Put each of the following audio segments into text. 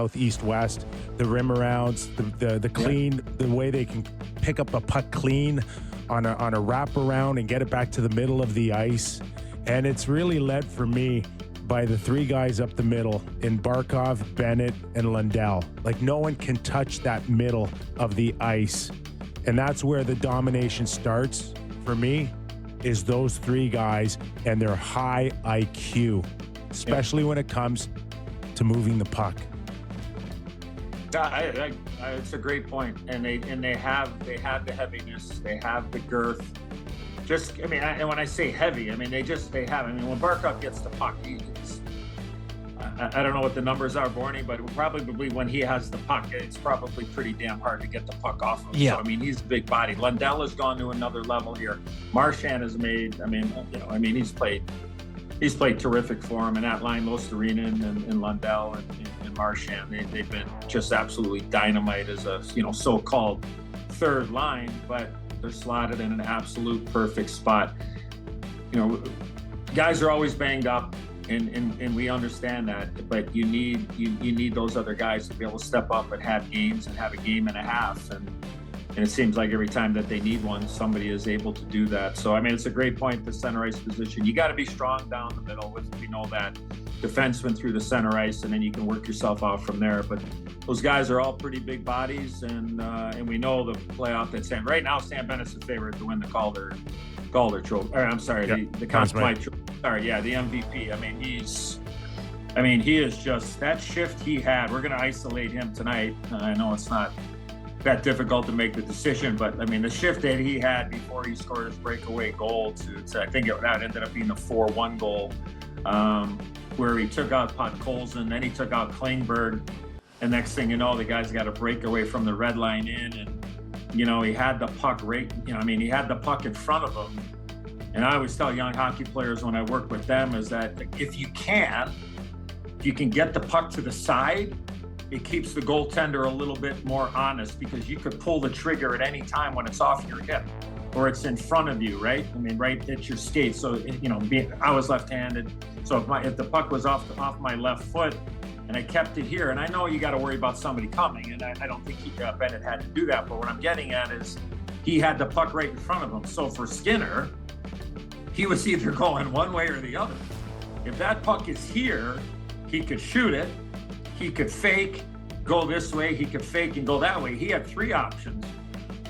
south, east, west, the rim arounds, the clean, the way they can pick up a puck clean on a wraparound and get it back to the middle of the ice. And it's really led for me by the three guys up the middle in Barkov, Bennett, and Lundell. Like, no one can touch that middle of the ice. And that's where the domination starts for me, is those three guys and their high IQ, especially when it comes to moving the puck. It's a great point, and they have the heaviness, they have the girth. And when I say heavy, I mean they have. I mean, when Barkov gets the puck, I don't know what the numbers are, Borny, but probably when he has the puck, it's probably pretty damn hard to get the puck off of him. Yeah. So, I mean, he's big body. Lundell has gone to another level here. Marchand has made. He's played terrific for him, and that line, Losterinen and Lundell and Marchand, they've been just absolutely dynamite as a so-called third line, but they're slotted in an absolute perfect spot. Guys are always banged up, and we understand that, but you need those other guys to be able to step up and have games and have a game and a half, and it seems like every time that they need one, somebody is able to do that. So, I mean, it's a great point, the center ice position. You got to be strong down the middle. We know that. Defenseman through the center ice, and then you can work yourself out from there. But those guys are all pretty big bodies, and we know the playoff that Sam. Right now, Sam Bennett's the favorite to win the Calder Trophy. Or, I'm sorry, the Conn Smythe Trophy. Sorry, yeah, the MVP. He is just, that shift he had. We're going to isolate him tonight. I know it's not that difficult to make the decision, but I mean, the shift that he had before he scored his breakaway goal to I think that ended up being a 4-1 goal, where he took out Podkolzin, then he took out Klingberg, and next thing you know, the guy's got a breakaway from the red line in, and he had the puck he had the puck in front of him. And I always tell young hockey players when I work with them is that if you can get the puck to the side, it keeps the goaltender a little bit more honest, because you could pull the trigger at any time when it's off your hip or it's in front of you, right? I mean, right at your skate. So, I was left-handed. So if the puck was off my left foot and I kept it here, and I know you got to worry about somebody coming, and I don't think Bennett had to do that. But what I'm getting at is he had the puck right in front of him. So for Skinner, he was either going one way or the other. If that puck is here, he could shoot it. He could fake, go this way. He could fake and go that way. He had three options.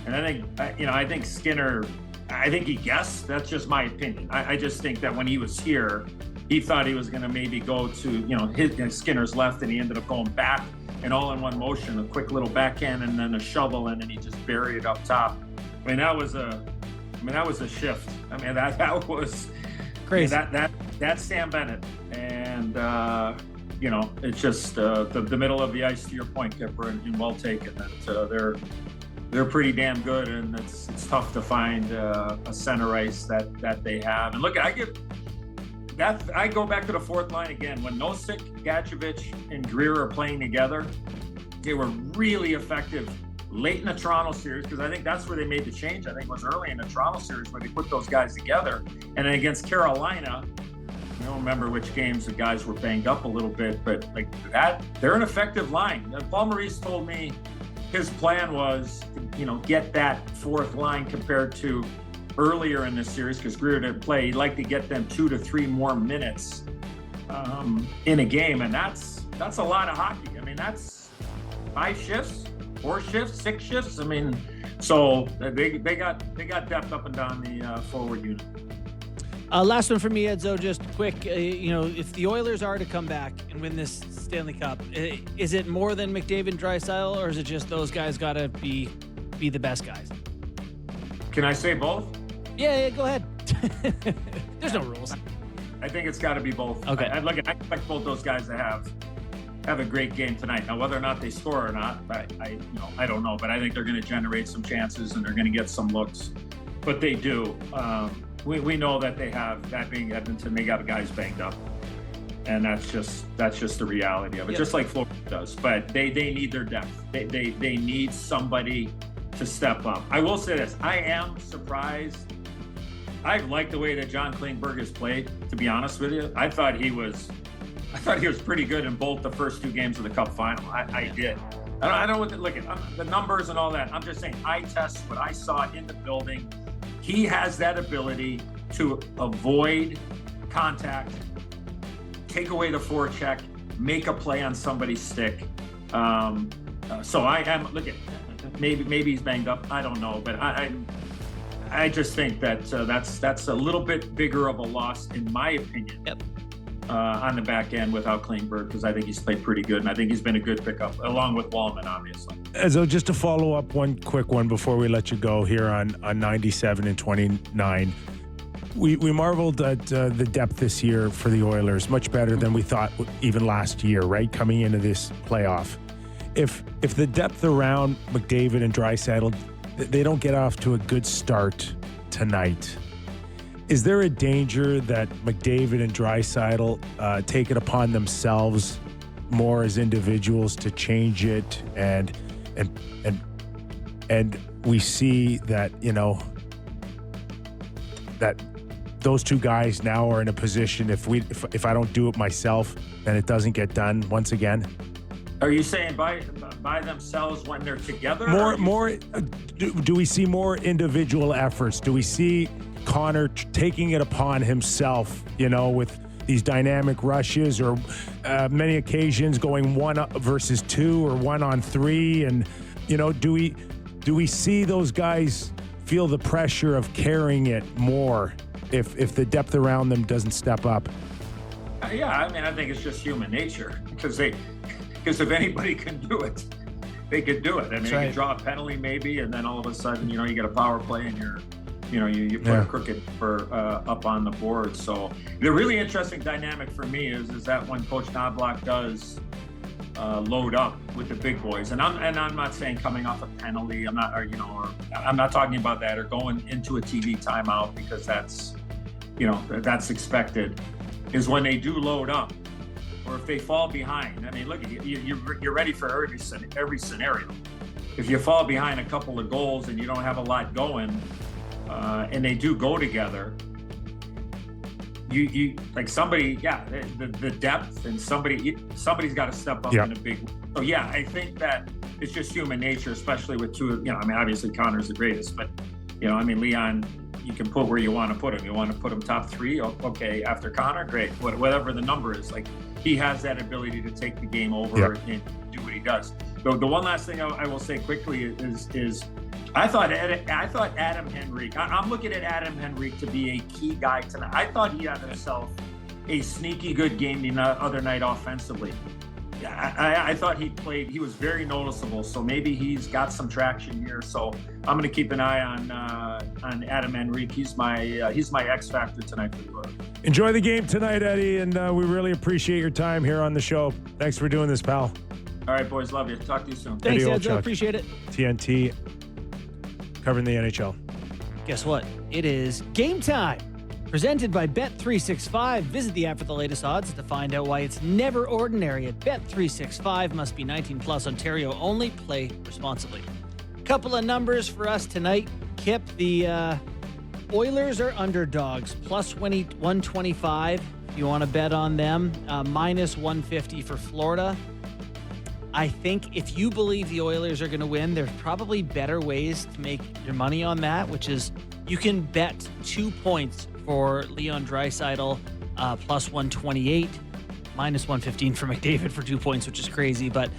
And I think Skinner, he guessed. That's just my opinion. I just think that when he was here, he thought he was going to maybe go to, Skinner's left, and he ended up going back and all in one motion, a quick little backhand and then a shovel, and then he just buried it up top. That was a shift. That was crazy. That's Sam Bennett. And, it's just the middle of the ice, to your point, Kipper, and well taken. That they're pretty damn good, and it's tough to find a center ice that they have. And look, I go back to the fourth line again. When Nosek, Gadjevich, and Greer are playing together, they were really effective late in the Toronto series, because I think that's where they made the change. I think it was early in the Toronto series where they put those guys together. And then against Carolina, I don't remember which games the guys were banged up a little bit, but like that, they're an effective line. Paul Maurice told me his plan was to, get that fourth line compared to earlier in this series, because Greer didn't play. He'd like to get them 2 to 3 more minutes in a game, and that's a lot of hockey. That's 5 shifts, 4 shifts, 6 shifts. So they got depth up and down the forward unit. Last one for me, Edzo, just quick. If the Oilers are to come back and win this Stanley Cup, is it more than McDavid, Draisaitl, or is it just those guys got to be the best guys? Can I say both? Yeah, go ahead. There's no rules. I think it's got to be both. Okay. I expect both those guys to have a great game tonight. Now, whether or not they score or not, I don't know. But I think they're going to generate some chances and they're going to get some looks. But they do. We know that they have, that being Edmonton, they got guys banged up, and that's just the reality of it. Yep. Just like Florida does. But they need their depth. They need somebody to step up. I will say this: I am surprised. I like the way that John Klingberg has played. To be honest with you, I thought he was I thought he was pretty good in both the first 2 games of the Cup final. I did. I don't know look at the numbers and all that. I'm just saying, I test what I saw in the building. He has that ability to avoid contact, take away the forecheck, make a play on somebody's stick. So I am maybe he's banged up. I don't know, but I just think that that's a little bit bigger of a loss in my opinion. Yep. On the back end without Klingberg, because I think he's played pretty good, and I think he's been a good pickup along with Wallman, obviously. So just to follow up one quick one before we let you go here on 97 and 29. We marveled at the depth this year for the Oilers, much better than we thought even last year, right? Coming into this playoff. If the depth around McDavid and Draisaitl, they don't get off to a good start tonight, is there a danger that McDavid and Draisaitl take it upon themselves more as individuals to change it, and we see that, you know, that those 2 guys now are in a position, if I don't do it myself, then it doesn't get done once again? Are you saying by themselves when they're together? Do we see more individual efforts? Do we see Connor taking it upon himself, you know, with these dynamic rushes, or many occasions going 1 versus 2 or 1 on 3? And, you know, do we see those guys feel the pressure of carrying it more if the depth around them doesn't step up? Yeah, I mean, I think it's just human nature, because if anybody can do it, they could do it. I mean, you can draw a penalty maybe, and then all of a sudden, you know, you get a power play and you put a crooked for up on the board. So the really interesting dynamic for me is that when Coach Knobloch does load up with the big boys, and I'm not saying coming off a penalty, I'm not talking about that, or going into a TV timeout, because that's expected, is when they do load up, or if they fall behind. I mean, look, you're ready for every scenario. If you fall behind a couple of goals and you don't have a lot going, and they do go together, you like somebody, the depth, and somebody's got to step up in a big way. So I think that it's just human nature, especially with 2. I mean, obviously Connor's the greatest, but I mean, Leon, you can put where you want to put him. You want to put him top 3, okay. After Connor, great. Whatever the number is, like, he has that ability to take the game over and do what he does. The one last thing I will say quickly is I thought Adam Henrique. I'm looking at Adam Henrique to be a key guy tonight. I thought he had himself a sneaky good game the other night offensively. I thought he was very noticeable. So maybe he's got some traction here. So I'm going to keep an eye on Adam Henrique. He's my X factor tonight for the Oilers. Enjoy the game tonight, Eddie, and we really appreciate your time here on the show. Thanks for doing this, pal. All right, boys, love you. Talk to you soon. Thanks, Edzo. Appreciate it. TNT, covering the NHL. Guess what? It is game time. Presented by Bet365. Visit the app for the latest odds to find out why it's never ordinary at Bet365. Must be 18 plus, Ontario only. Play responsibly. Couple of numbers for us tonight. Kip, the Oilers are underdogs. Plus 125 if you want to bet on them. Minus 150 for Florida. I think if you believe the Oilers are going to win, there's probably better ways to make your money on that, which is you can bet 2 points for Leon Draisaitl, plus 128, minus 115 for McDavid for 2 points, which is crazy. But